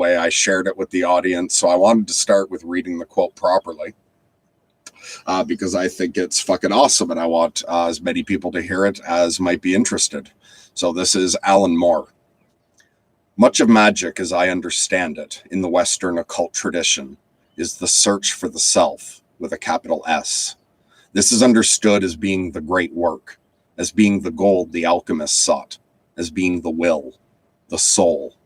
way I shared it with the audience. So I wanted to start with reading the quote properly because I think it's fucking awesome, and I want as many people to hear it as might be interested. So this is Alan Moore. Much of magic, as I understand it, in the Western occult tradition, is the search for the self with a capital S. This is understood as being the great work, as being the gold the alchemists sought, as being the will, the soul,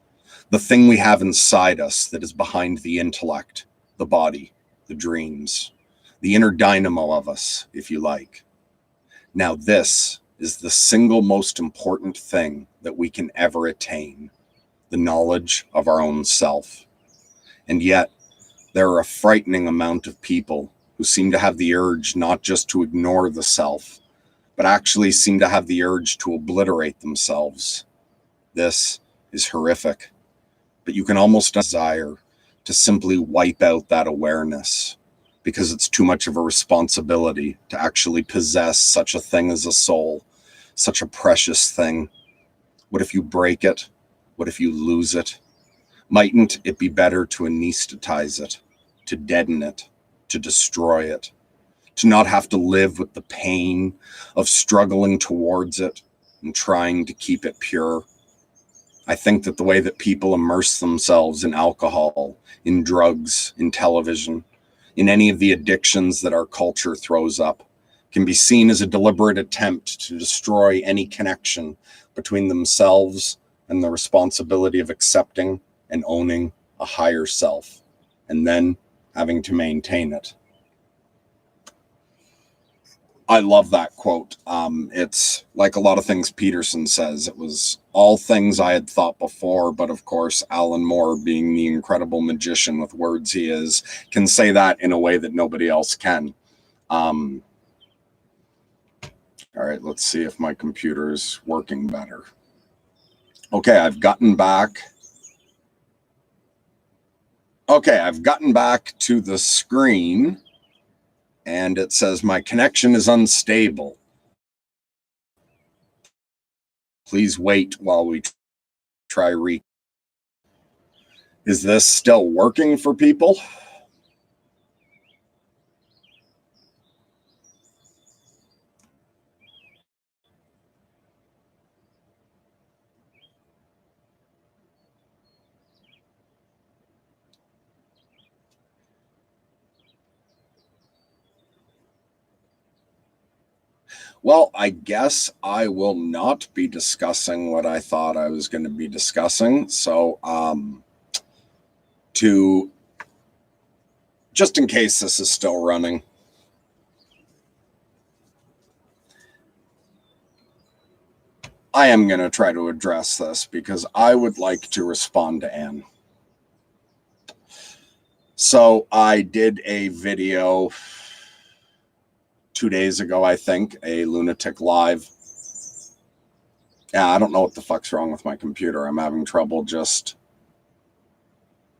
the thing we have inside us that is behind the intellect, the body, the dreams, the inner dynamo of us, if you like. Now this is the single most important thing that we can ever attain, the knowledge of our own self. And yet, there are a frightening amount of people who seem to have the urge not just to ignore the self, but actually seem to have the urge to obliterate themselves. This is horrific, but you can almost desire to simply wipe out that awareness because it's too much of a responsibility to actually possess such a thing as a soul, such a precious thing. What if you break it? What if you lose it? Mightn't it be better to anesthetize it, to deaden it, to destroy it, to not have to live with the pain of struggling towards it and trying to keep it pure? I think that the way that people immerse themselves in alcohol, in drugs, in television, in any of the addictions that our culture throws up, can be seen as a deliberate attempt to destroy any connection between themselves and the responsibility of accepting and owning a higher self, and then having to maintain it. I love that quote. It's like a lot of things Peterson says. It was all things I had thought before, but of course, Alan Moore, being the incredible magician with words he is, can say that in a way that nobody else can. All right, let's see if my computer is working better. Okay, I've gotten back to the screen, and it says my connection is unstable. Please wait while we try Is this still working for people? Well, I guess I will not be discussing what I thought I was going to be discussing. So, just in case this is still running, I am going to try to address this because I would like to respond to Anne. So I did a video 2 days ago, I think, a Lunatic live. Yeah, I don't know what the fuck's wrong with my computer. I'm having trouble just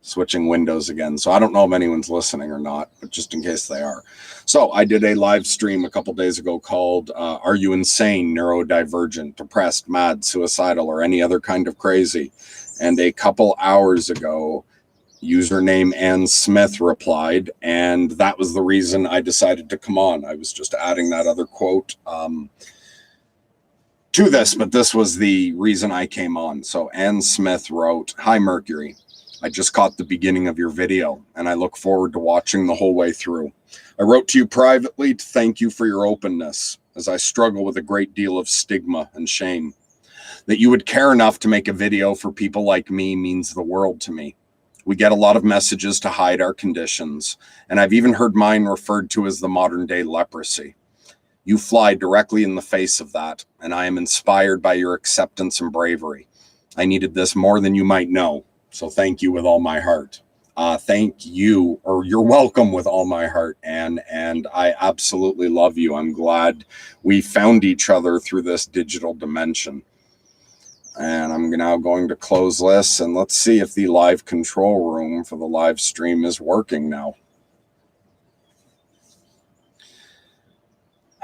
switching windows again. So I don't know if anyone's listening or not, but just in case they are. So I did a live stream a couple days ago called Are You Insane, Neurodivergent, Depressed, Mad, Suicidal, or Any Other Kind of Crazy? And a couple hours ago, username Ann Smith replied, and that was the reason I decided to come on. I was just adding that other quote to this, but this was the reason I came on. So Ann Smith wrote, "Hi Mercury, I just caught the beginning of your video and I look forward to watching the whole way through. I wrote to you privately to thank you for your openness as I struggle with a great deal of stigma and shame. That you would care enough to make a video for people like me means the world to me. We get a lot of messages to hide our conditions, and I've even heard mine referred to as the modern day leprosy. You fly directly in the face of that, and I am inspired by your acceptance and bravery. I needed this more than you might know, so thank you with all my heart." Thank you, or you're welcome with all my heart, Anne, and I absolutely love you. I'm glad we found each other through this digital dimension. And I'm now going to close this, and let's see if the live control room for the live stream is working now.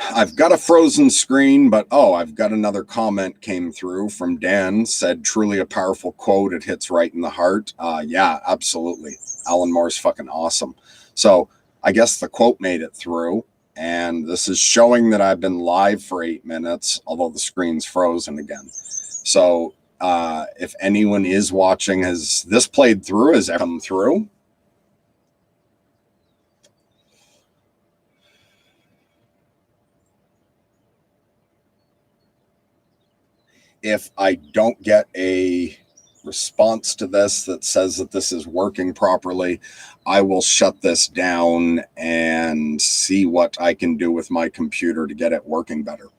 I've got a frozen screen, but I've got another comment came through from Dan. Said, truly a powerful quote. It hits right in the heart. Yeah, absolutely. Alan Moore's fucking awesome. So I guess the quote made it through. And this is showing that I've been live for 8 minutes, although the screen's frozen again. So if anyone is watching, has this played through? Has it come through? If I don't get a response to this that says that this is working properly, I will shut this down and see what I can do with my computer to get it working better.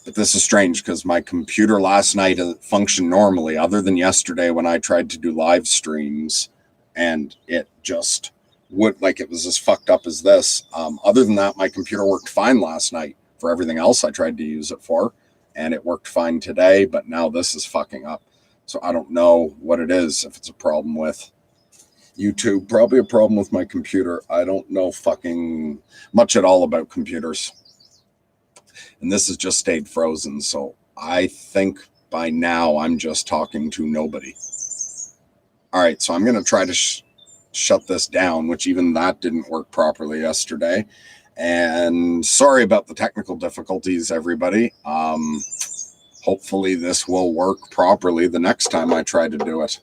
But this is strange because my computer last night functioned normally, other than yesterday when I tried to do live streams and it just would, like, it was as fucked up as this. Other than that, my computer worked fine last night for everything else I tried to use it for. And it worked fine today, but now this is fucking up. So I don't know what it is, if it's a problem with YouTube, probably a problem with my computer. I don't know fucking much at all about computers. And this has just stayed frozen, so I think by now I'm just talking to nobody. All right, so I'm going to try to shut this down, which even that didn't work properly yesterday. And sorry about the technical difficulties, everybody. Hopefully this will work properly the next time I try to do it.